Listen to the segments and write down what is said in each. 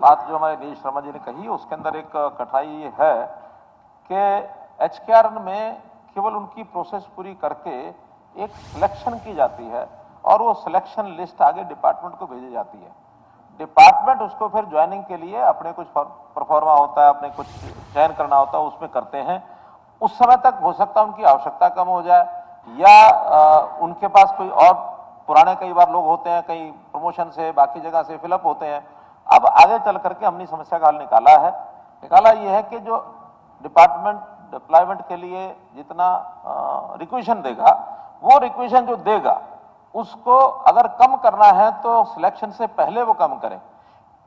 बात जो हमारे नीरज शर्मा जी ने कही उसके अंदर एक कठिनाई है कि एचकेआरएन में केवल उनकी प्रोसेस पूरी करके एक सिलेक्शन की जाती है और वो सिलेक्शन लिस्ट आगे डिपार्टमेंट को भेजी जाती है। डिपार्टमेंट उसको फिर ज्वाइनिंग के लिए अपने कुछ परफॉर्मा होता है, अपने कुछ चयन करना होता है, उसमें करते हैं। उस समय तक हो सकता है उनकी आवश्यकता कम हो जाए या उनके पास कोई और पुराने कई बार लोग होते हैं, कई प्रमोशन से बाकी जगह से फिलअप होते हैं। अब आगे चल करके हमने समस्या का हल निकाला ये है कि जो डिपार्टमेंट डिप्लॉयमेंट के लिए जितना रिक्वेशन देगा, वो रिक्वेशन जो देगा उसको अगर कम करना है तो सिलेक्शन से पहले वो कम करें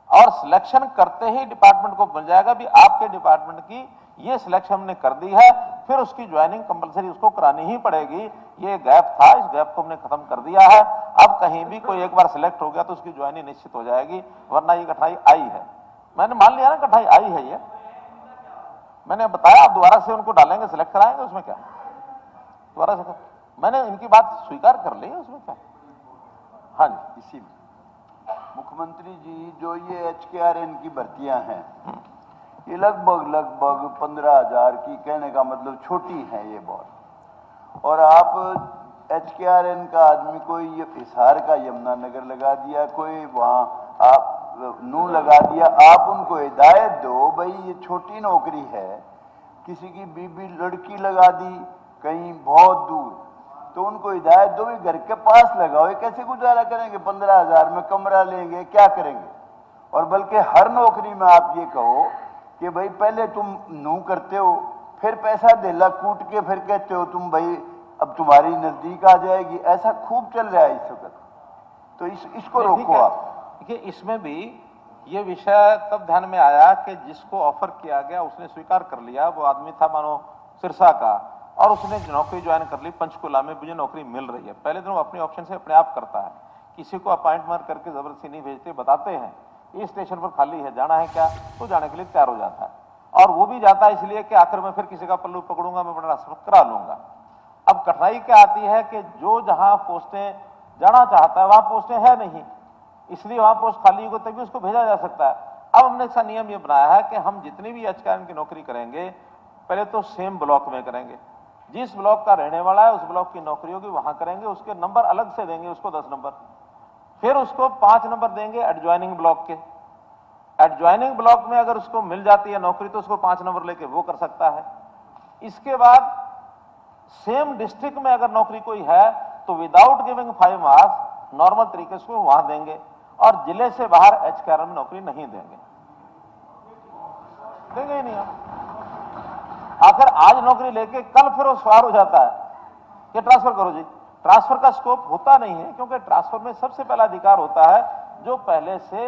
और सिलेक्शन करते ही डिपार्टमेंट को मिल जाएगा भी आपके डिपार्टमेंट की ये सिलेक्शन हमने कर दी है, फिर उसकी ज्वाइनिंग कंपलसरी उसको करानी ही पड़ेगी। ये गैप था, इस गैप को हमने खत्म कर दिया है। अब कहीं भी कोई एक बार सिलेक्ट हो गया तो उसकी ज्वाइनिंग निश्चित हो जाएगी, वरना ये कठिनाई आई है। मैंने मान लिया ना कठिनाई आई है, ये मैंने बताया। आप दोबारा से उनको डालेंगे, सिलेक्ट कराएंगे, उसमें क्या दोबारा से मैंने इनकी बात स्वीकार कर ली है, उसमें क्या। हाँ जी, इसी मुख्यमंत्री जी जो ये एचकेआरएन की भर्तियां हैं ये लगभग 15,000 की, कहने का मतलब छोटी है ये बहुत। और आप एचकेआरएन का आदमी कोई हिसार का यमुनानगर लगा दिया, कोई वहाँ आप नू लगा दिया। आप उनको हिदायत दो भाई ये छोटी नौकरी है, किसी की बीबी लड़की लगा दी कहीं बहुत दूर, तो उनको हिदायत दो भी घर के पास लगाओ। ये कैसे गुजारा करेंगे? 15,000 में कमरा लेंगे, क्या करेंगे? और बल्कि हर नौकरी में आप ये कहो कि भाई पहले तुम नू करते हो, फिर पैसा देला कूट के फिर कहते हो तुम भाई अब तुम्हारी नजदीक आ जाएगी। ऐसा खूब चल रहा है इस वक्त, तो इसको रोको आप। देखिए, इसमें भी ये विषय तब ध्यान में आया कि जिसको ऑफर किया गया उसने स्वीकार कर लिया। वो आदमी था मानो सिरसा का और उसने नौकरी ज्वाइन कर ली। पंचकुला में मुझे नौकरी मिल रही है। पहले दिन वो अपने ऑप्शन से अपने आप करता है, किसी को अपॉइंटमेंट करके जबरदस्ती नहीं भेजते, बताते हैं इस स्टेशन पर खाली है, जाना है क्या, तो जाने के लिए तैयार हो जाता है। और वो भी जाता है इसलिए कि आखिर में फिर किसी का पल्लू पकड़ूंगा, मैं बड़ा करा लूंगा। अब कठिनाई क्या आती है कि जो जहां पोस्टें जाना चाहता है वहां पोस्टें है नहीं, इसलिए वहां पोस्ट खाली हो तभी उसको भेजा जा सकता है। अब हमने ऐसा नियम ये बनाया है कि हम जितनी भी एचकेआरएन की नौकरी करेंगे पहले तो सेम ब्लॉक में करेंगे। जिस ब्लॉक का रहने वाला है उस ब्लॉक की नौकरी होगी, वहां करेंगे। उसके नंबर अलग से देंगे, उसको 10 नंबर, फिर उसको 5 नंबर देंगे एडज्वाइनिंग ब्लॉक के। एडज्वाइनिंग ब्लॉक में अगर उसको मिल जाती है नौकरी तो उसको 5 नंबर लेके वो कर सकता है। इसके बाद सेम डिस्ट्रिक्ट में अगर नौकरी कोई है तो विदाउट गिविंग 5 मार्क्स नॉर्मल तरीके से वहां देंगे और जिले से बाहर एचकेआरएन में नौकरी नहीं देंगे ही नहीं। आखिर आज नौकरी लेके कल फिर वो सवार हो जाता है कि ट्रांसफर करो जी। ट्रांसफर का स्कोप होता नहीं है, क्योंकि ट्रांसफर में सबसे पहला अधिकार होता है जो पहले से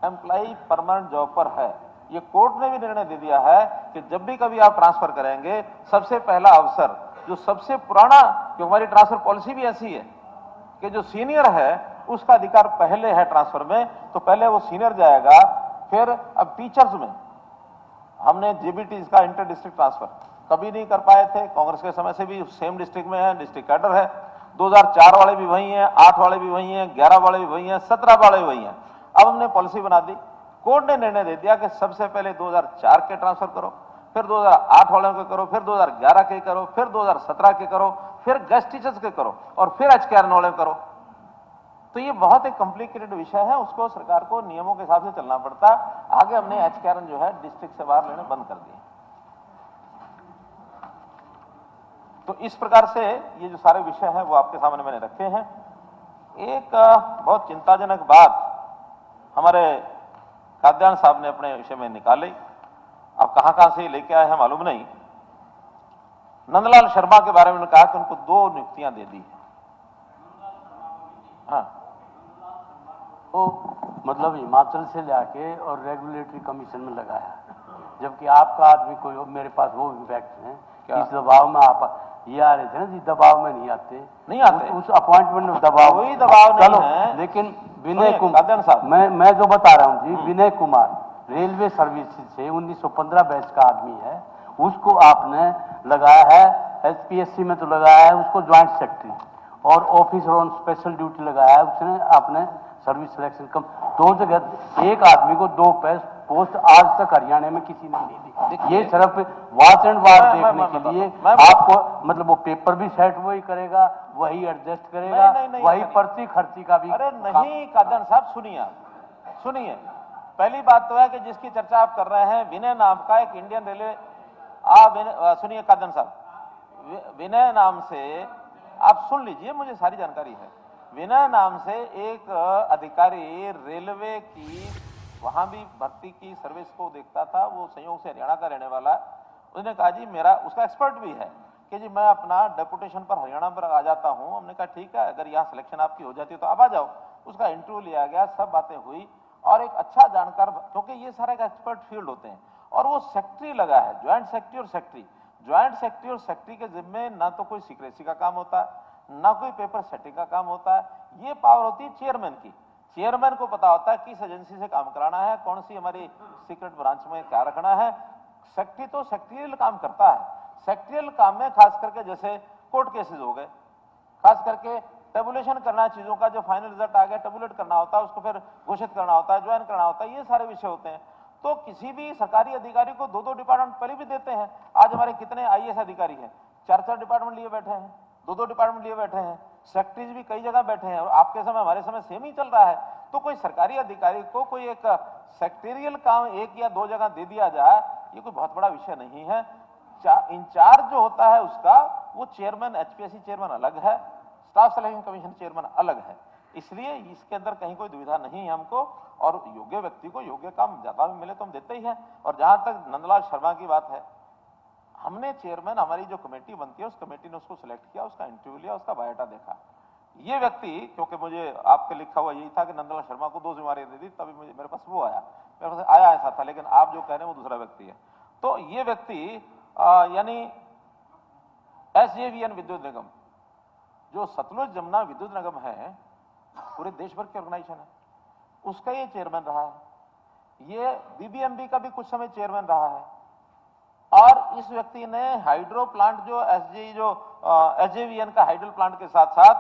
एम्प्लॉय परमानेंट जॉब पर है। ये कोर्ट ने भी निर्णय दे दिया है कि जब भी कभी आप ट्रांसफर करेंगे सबसे पहला अवसर जो सबसे पुराना, जो हमारी ट्रांसफर पॉलिसी भी ऐसी है कि जो सीनियर है उसका अधिकार पहले है ट्रांसफर में, तो पहले वो सीनियर जाएगा। फिर अब टीचर्स में हमने जेबीटी का इंटर डिस्ट्रिक्ट ट्रांसफर कभी नहीं कर पाए थे, कांग्रेस के समय से भी सेम डिस्ट्रिक्ट में है, डिस्ट्रिक्ट कैडर है। 2004 वाले भी वही हैं, 8 वाले भी वही हैं, 11 वाले भी वही हैं, 17 वाले भी वही हैं। अब हमने पॉलिसी बना दी, कोर्ट ने निर्णय दे दिया कि सबसे पहले 2004 के ट्रांसफर करो, फिर 2008 वालों के करो, फिर 2011 के करो, फिर 2017 के करो, फिर गेस्ट टीचर्स के करो और फिर एचकेआरएन वाले करो। तो ये बहुत एक कॉम्प्लिकेटेड विषय है, उसको सरकार को नियमों के हिसाब से चलना पड़ता है। आगे हमने एचकेआरएन जो है डिस्ट्रिक्ट से बाहर लेने बंद कर दिए। तो इस प्रकार से ये जो सारे विषय हैं वो आपके सामने मैंने रखे हैं। एक बहुत चिंताजनक बात हमारे काद्यान साहब ने अपने विषय में निकाली, अब कहां से लेके आए हैं मालूम नहीं। नंदलाल शर्मा के बारे में कहा कि उनको 2 नियुक्तियां दे दी। हाँ, वो मतलब हिमाचल से लाके और रेगुलेटरी कमीशन में लगाया, जबकि आपका आदमी कोई, मेरे पास वो इम्पैक्ट है कि इस दबाव में आप ये आ रहे थे ना जी, दबाव में नहीं आते उस अपॉइंटमेंट में दबाव, कोई दबाव नहीं है। लेकिन विनय कुमार, मैं जो बता रहा हूँ जी, विनय कुमार रेलवे सर्विसेज से 1915 बैच का आदमी है, उसको आपने लगाया है, एचपीएससी में तो लगाया है उसको ज्वाइंट सेक्रेटरी, और ऑफिसर ऑन स्पेशल ड्यूटी लगाया है उसने अपने सर्विस सिलेक्शन कम 2 जगह, एक आदमी को 2 पोस्ट आज तक हरियाणा में किसी ने नहीं दी। ये सिर्फ वॉच एंड वार देखने के लिए आपको, मतलब वो पेपर भी सेट वही करेगा, वही एडजस्ट करेगा, वही पर्ची खर्ची का भी। अरे नहीं कादन साहब, सुनिए, पहली बात तो है कि जिसकी चर्चा आप कर रहे हैं, विनय नाम का एक इंडियन रेलवे, सुनिए कादन साहब, विनय नाम से आप सुन लीजिए, मुझे सारी जानकारी है। विनय नाम से एक अधिकारी रेलवे की वहां भी भर्ती की सर्विस को देखता था, वो संयोग से हरियाणा का रहने वाला है। उसने कहा जी मेरा, उसका एक्सपर्ट भी है कि जी मैं अपना डेपुटेशन पर हरियाणा पर आ जाता हूं। हमने कहा ठीक है, अगर यहाँ सिलेक्शन आपकी हो जाती है तो आप आ जाओ। उसका इंटरव्यू लिया गया, सब बातें हुई और एक अच्छा जानकार, क्योंकि ये सारे एक्सपर्ट फील्ड होते हैं, और वो सेक्रेटरी लगा है, ज्वाइंट सेक्रेटरी और सेक्रेटरी। ज्वाइंट सेक्रेटरी और सेक्रेटरी के जिम्मे ना तो कोई सीक्रेसी का काम होता है, ना कोई पेपर सेटिंग का काम होता है। ये पावर होती है चेयरमैन की। चेयरमैन को पता होता है किस एजेंसी से काम कराना है, कौन सी हमारी सीक्रेट ब्रांच में क्या रखना है। सेक्रेटरी तो सेक्रेटरियल काम करता है। सेक्रेटरियल काम में खास करके जैसे कोर्ट केसेस हो गए, खास करके टेबुलेशन करना है चीजों का, जो फाइनल रिजल्ट आ गया टेबुलेट करना होता है, उसको फिर घोषित करना होता है, ज्वाइन करना होता है, ये सारे विषय होते हैं। तो किसी भी सरकारी अधिकारी को 2-2 डिपार्टमेंट पहले भी देते हैं। आज हमारे कितने आईएएस अधिकारी हैं, 4-4 डिपार्टमेंट लिए बैठे हैं, 2-2 डिपार्टमेंट लिए बैठे हैं, सेक्रेटरीज भी कई जगह बैठे हैं, और आपके समय हमारे समय सेम ही चल रहा है। तो कोई सरकारी अधिकारी को कोई एक सेक्रेटरियल काम 1 या 2 जगह दे दिया जाए, ये कोई बहुत बड़ा विषय नहीं है। इंचार्ज जो होता है उसका, वो चेयरमैन, एचपीएससी चेयरमैन अलग है, स्टाफ सिलेक्शन कमीशन चेयरमैन अलग है। इसलिए इसके अंदर कहीं कोई दुविधा नहीं है हमको, और योग्य व्यक्ति को योग्य काम ज्यादा भी मिले तो हम देते ही हैं। और जहां तक नंदलाल शर्मा की बात है, हमने चेयरमैन, हमारी जो कमेटी बनती है उस कमेटी ने उसको सिलेक्ट किया, उसका इंटरव्यू लिया, उसका बायोडाटा देखा। ये व्यक्ति, क्योंकि मुझे आपके लिखा हुआ यही था कि नंदलाल शर्मा को 2 जिम्मेदारियां दे दी, तभी मुझे मेरे पास वो आया, मेरे पास आया ऐसा था, लेकिन आप जो कह रहे हैं वो दूसरा व्यक्ति है। तो ये व्यक्ति यानी एसजेवीएन विद्युत निगम, जो सतलुज जमुना विद्युत निगम है, पूरे देश भर की ऑर्गेनाइजेशन है, उसका ये चेयरमैन रहा है। ये बीबीएमबी का भी कुछ समय चेयरमैन रहा है। और इस व्यक्ति ने हाइड्रो प्लांट, जो एसजेवीएन का हाइड्रो प्लांट के साथ साथ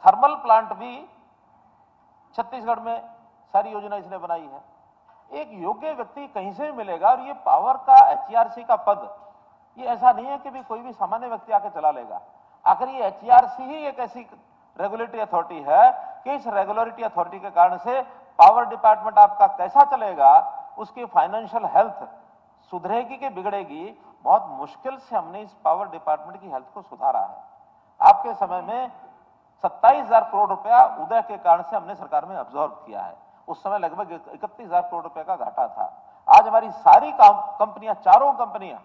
थर्मल प्लांट भी छत्तीसगढ़ में सारी योजना इसने बनाई है। एक योग्य व्यक्ति कहीं से भी मिलेगा। और ये पावर का एचईआरसी का पद, ये ऐसा नहीं है कि भी कोई भी सामान्य व्यक्ति आके चला लेगा। आखिर ये एचईआरसी ही एक ऐसी रेगुलेटरी अथॉरिटी है कि इस रेगुलेटरी अथॉरिटी के कारण से पावर डिपार्टमेंट आपका कैसा चलेगा, उसकी फाइनेंशियल हेल्थ सुधरेगी कि बिगड़ेगी, बहुत मुश्किल से हमने इस पावर डिपार्टमेंट की हेल्थ को सुधारा है। आपके समय में 27,000 करोड़ रुपया उदय के कारण से हमने सरकार में अब्जॉर्व किया है। उस समय लगभग 31,000 करोड़ रुपए का घाटा था। आज हमारी सारी कंपनियां, चारों कंपनियां,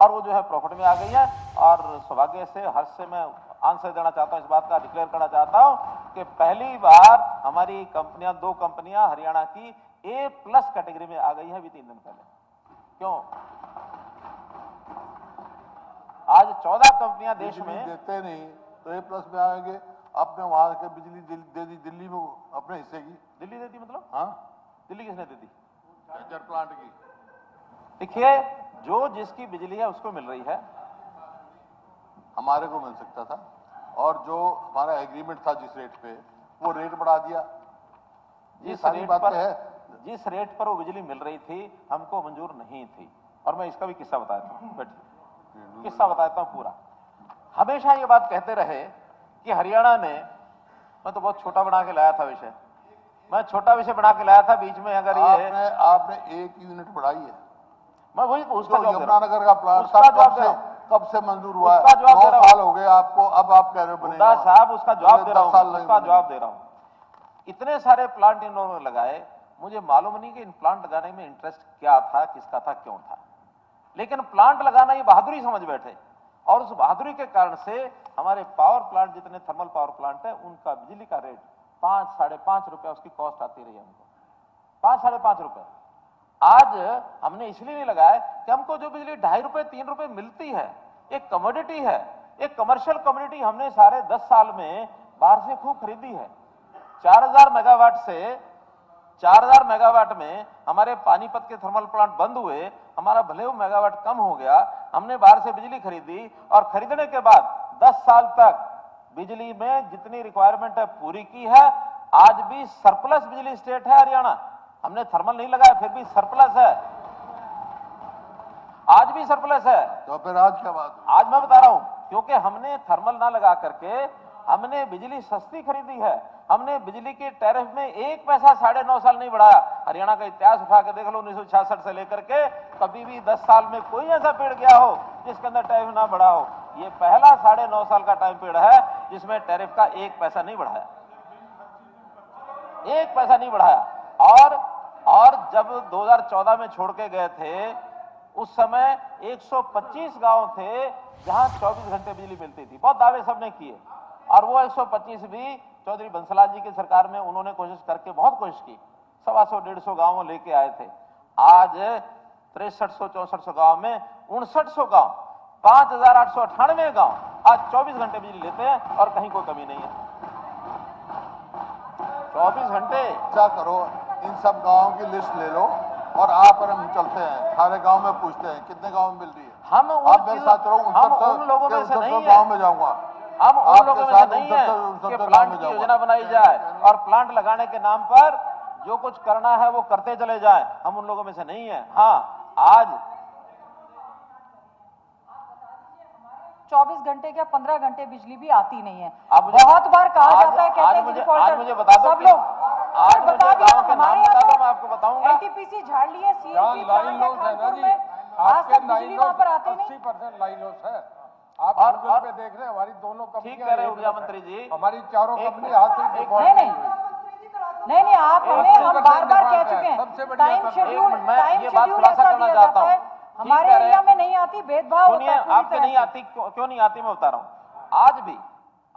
और वो जो है प्रॉफिट में आ गई है। और सौभाग्य से, हर्ष से मैं आंसर देना चाहता हूं, इस बात का डिक्लेयर करना चाहता हूं कि पहली बार हमारी कंपनियां, 2 कंपनियां हरियाणा की A+ कैटेगरी में आ गई है अभी 3 दिन पहले। क्यों? आज 14 कंपनियां देश में देते नहीं तो A+ में आएंगे। आपने वहां के बिजली दे दी दिल्ली में अपने हिस्से की। दिल्ली देती मतलब? हाँ, दिल्ली किसने दे दी? कैचर प्लांट की। देखिए, जो जिसकी बिजली है उसको मिल रही है। हमारे को मिल सकता था, और जो हमारा एग्रीमेंट था जिस रेट पे, वो रेट बढ़ा दिया। ये सारी बातें है। जिस रेट पर वो बिजली मिल रही थी, हमको मंजूर नहीं थी। और मैं इसका भी किस्सा बताता हूं, बैठिए, किस्सा बताता हूं पूरा। हमेशा ये बात कहते रहे कि हरियाणा ने, मैं तो बहुत छोटा बना के लाया था विषय, मैं छोटा विषय बना के लाया था बीच में। अगर ये आपने 1 यूनिट बढ़ाई है, मैं वही उसका यमुनानगर का प्लांट कब से मंजूर हुआ है? 9 साल हो गए आपको, अब आप कह रहे हो बनेगा साहब। उसका जवाब दे रहा हूं, उसका जवाब दे रहा हूं। इतने सारे प्लांट इन्होंने लगाए, मुझे मालूम नहीं कि इन प्लांट लगाने में इंटरेस्ट क्या था, किसका था, क्यों था, लेकिन प्लांट लगाना ये बहादुरी समझ बैठे। और उस बहादुरी के कारण से हमारे पावर प्लांट, जितने थर्मल पावर प्लांट है, उनका बिजली का रेट 5-5.5 रुपया उसकी कॉस्ट आती रही हमको, 5-5.5 रुपए। आज हमने इसलिए नहीं लगाया कि हमको जो बिजली 2.5 रुपए 3 रुपए मिलती है, एक कमोडिटी है, एक कमर्शियल कमोडिटी हमने सारे 10 साल में बाहर से खूब खरीदी है। 4000 मेगावाट से 4000 मेगावाट में हमारे पानीपत के थर्मल प्लांट बंद हुए, हमारा भले वो मेगावाट कम हो गया, हमने बाहर से बिजली खरीदी, और खरीदने के बाद 10 साल तक बिजली में जितनी रिक्वायरमेंट है पूरी की है। आज भी सरप्लस बिजली स्टेट है हरियाणा। हमने थर्मल नहीं लगाया, फिर भी सरप्लस है, आज भी सरप्लस है। तो फिर आज क्या बात? आज मैं बता रहा हूं, क्योंकि हमने थर्मल ना लगा करके हमने बिजली सस्ती खरीदी है। हमने बिजली के टैरिफ में 1 पैसा 9.5 साल नहीं बढ़ाया। हरियाणा का इतिहास उठा के देख लो, 1966 से लेकर के कभी भी 10 साल में कोई ऐसा पेड़ गया हो जिसके अंदर टैरिफ ना बढ़ा हो। ये पहला 9.5 साल का टाइम पीरियड है जिसमें टैरिफ का 1 पैसा नहीं बढ़ाया, 1 पैसा नहीं बढ़ाया। और जब 2014 में छोड़ के गए थे, उस समय 125 गांव थे जहां 24 घंटे बिजली मिलती थी। बहुत दावे सबने किए, और वो 125 भी चौधरी बंसलाल जी की सरकार में उन्होंने कोशिश करके बहुत कोशिश की, 125-150 गांव लेके आए थे। आज 6300-6400 गांव में 5900 गांव, 5898 गांव आज 24 घंटे बिजली लेते हैं और कहीं कोई कमी नहीं है। 24 घंटे। क्या करो, इन सब गाँव की लिस्ट ले लो और आप और हम चलते हैं, सारे गाँव में पूछते हैं कितने गाँव में मिल रही है। हम आप मेरे साथ चलो, उन लोगों में से नहीं है, गाँव में जाऊंगा। हम उन लोगों में से नहीं है कि प्लांट की योजना बनाई जाए और प्लांट लगाने के नाम पर जो कुछ करना है वो करते चले जाएं। हम उन लोगों में से नहीं है। हाँ, आज 24 घंटे क्या 15 घंटे बिजली भी आती नहीं है। बहुत बार कहा जाता है, कहते हैं आज मुझे बता दो, सब लोग आज बता दिया हमारे यहाँ तो मैं आपको बताऊंगा। एनटीपीसी झाड़ लिए, सीएनजी प्लांट है खानपुर में, आज तक बिजली वहां पर आती नहीं। 80% लाइन लॉस है। आप और गूगल पे देख रहे हैं, हमारी दोनों कंपनियां, ठीक कह रहे हैं ऊर्जा मंत्री जी, हमारी चारों कंपनी आज तक डिफॉल्ट नहीं, आप हमें, हम बार बार कह चुके हैं टाइम शेड्यूल ऐसा दिया जाता है, हमारे एरिया में नहीं आती, भेदभाव होता है। आपके नहीं आती, क्यों नहीं आती मैं बता रहा हूं।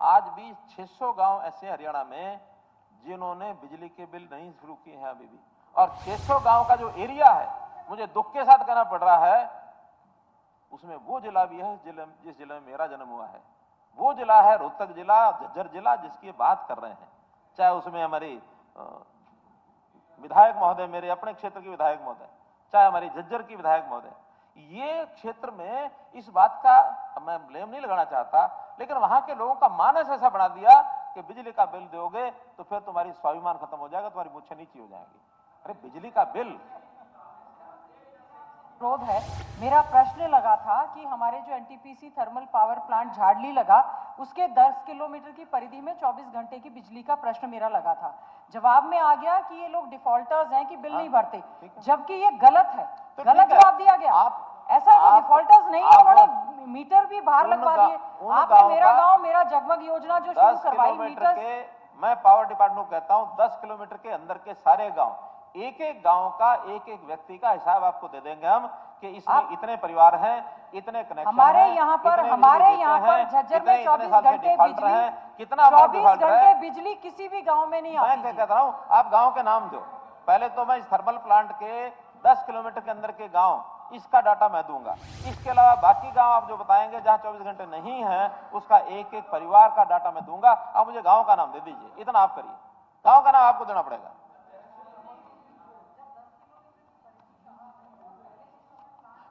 आज भी 600 गांव ऐसे हरियाणा में जिन्होंने बिजली के बिल नहीं शुरू किए हैं अभी भी, और 600 गांव का जो एरिया है, मुझे दुख के साथ कहना पड़ रहा है, उसमें वो जिला भी है जिस जिले में मेरा जन्म हुआ है। वो जिला है रोहतक जिला, झज्जर जिला, जिसकी बात कर रहे हैं। चाहे उसमें हमारी विधायक महोदय, मेरे अपने क्षेत्र की विधायक महोदय, चाहे हमारी झज्जर की विधायक महोदय, ये क्षेत्र में इस बात का मैं ब्लेम नहीं लगाना चाहता, लेकिन वहां के लोगों का मानस ऐसा बना दिया कि बिजली का बिल दोगे तो फिर तुम्हारी स्वाभिमान खत्म हो जाएगा, तुम्हारी मूछें नीची हो जाएंगी। अरे बिजली का बिल विरोध है। मेरा प्रश्न लगा था कि हमारे जो एनटीपीसी थर्मल पावर प्लांट झाड़ली लगा, उसके 10 किलोमीटर की परिधि में 24 घंटे की बिजली का प्रश्न मेरा लगा था। जवाब में आ गया कि ये लोग डिफॉल्टर्स हैं कि बिल नहीं भरते, जबकि ये गलत है। तो गलत जवाब दिया गया। ऐसा है कि डिफॉल्टर्स नहीं है, उन्होंने मीटर भी बाहर लगवा दिए। आपने मेरा गांव मेरा जगमग योजना जो शुरू करवाई, मीटर के, मैं पावर डिपार्टमेंट को कहता हूं 10 किलोमीटर के अंदर के सारे गांव, एक गांव का एक व्यक्ति का हिसाब आपको दे देंगे हम कि इसमें इतने परिवार हैं, इतने कनेक्शन हमारे यहाँ पर झज्जर में 24 घंटे बिजली, कितना 24 घंटे बिजली किसी भी गांव में नहीं आती। मैं कहता हूँ आप गांव के नाम दो। पहले तो मैं इस थर्मल प्लांट के 10 किलोमीटर के अंदर के गांव, इसका डाटा मैं दूंगा। इसके अलावा बाकी गांव आप जो बताएंगे जहां 24 घंटे नहीं है, उसका एक परिवार का डाटा मैं दूंगा। आप मुझे गांव का नाम दे दीजिए, इतना आप करिए। गांव का नाम आपको देना पड़ेगा।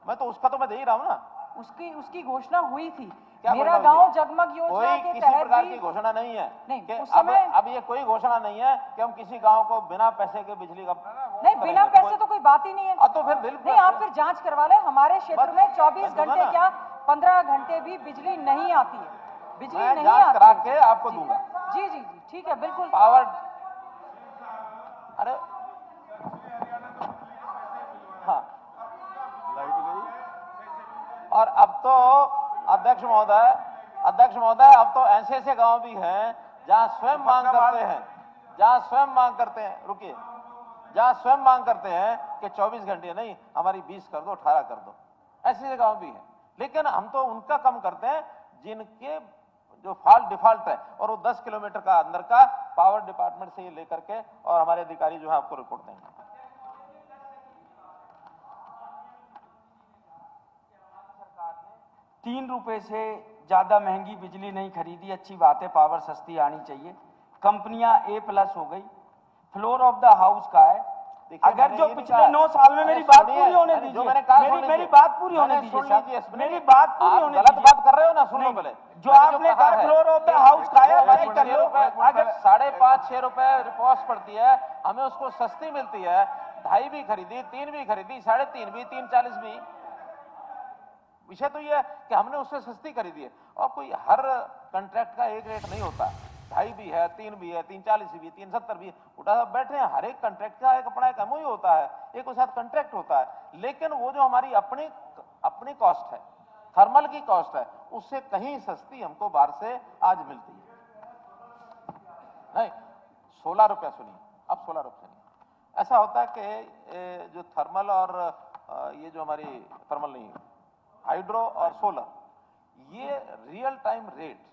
मैं तो उसका तो मैं दे ही रहा हूं ना। उसकी घोषणा हुई थी। क्या मेरा गांव जगमग योजना के किसी तहत प्रकार की घोषणा नहीं है। नहीं, उस समय अब ये कोई घोषणा नहीं है कि हम किसी गांव को बिना पैसे के बिजली का नहीं, बिना पैसे तो कोई बात ही नहीं है। तो फिर बिल नहीं, आप फिर जांच करवा लें। हमारे क्षेत्र में 24 घंटे क्या 15 घंटे भी बिजली नहीं आती है। बिजली नहीं आती करा के आपको दूंगा। जी, ठीक है, बिल्कुल। पावर, अरे हाँ, लाइट गई। और अब तो अध्यक्ष महोदय, अब तो ऐसे गांव भी हैं जहां स्वयं मांग करते हैं कि 24 घंटे नहीं, हमारी 20 कर दो, 18 कर दो। ऐसे गांव भी हैं, लेकिन हम तो उनका कम करते हैं जिनके जो डिफॉल्ट है, और वो 10 किलोमीटर का अंदर का पावर डिपार्टमेंट से ये लेकर के, और हमारे अधिकारी जो है आपको रिपोर्ट देंगे। 3 रुपए से ज्यादा महंगी बिजली नहीं खरीदी, अच्छी बात है, पावर सस्ती आनी चाहिए। कंपनियां A+ हो गई, फ्लोर ऑफ द हाउस का है, देखिए, अगर मैंने जो ये नहीं पिछले कहा- 9 साल में अरे मेरी बात सुनिए, पूरी होने मैंने जो दीजिए, मैंने कहा सुन मेरी लीजिए। बात पूरी होने मैंने दीजिए सुन साहब। लीजिए, मेरी बात पूरी आप होने गलत दीजिए। बात कर रहे हो ना, सुन लो नहीं, पहले। जो मैंने आपने कहा कहा है फ्लोर ऑफ द कि हाउस का है, भाई वही कर लो। अगर 5.5-6 रुपए रिपोर्ट पड़ती है, हमें उसको सस्ती मिलती है, 2.5 भी खरीदी, 3 भी खरीदी, 3.5 भी, 3.40 भी। विषय तो ये है कि हमने उससे सस्ती खरीदी है, और कोई हर कॉन्ट्रैक्ट का एक रेट नहीं होता। 2.5 भी है, 3 भी है, 3.40 भी, 3.70 भी है। उठा साहब बैठे हैं, हर एक कॉन्ट्रैक्ट का एक अपना एक एमओयू होता है, एक उसके साथ कॉन्ट्रैक्ट होता है। लेकिन वो जो हमारी अपनी कॉस्ट है, थर्मल की कॉस्ट है, उससे कहीं सस्ती हमको बाहर से आज मिलती है। नहीं, 16 रुपया सुनिए, अब 16 रुपये नहीं। ऐसा होता है कि जो थर्मल और ये जो हमारी थर्मल नहीं, हाइड्रो और सोलर, ये रियल टाइम रेट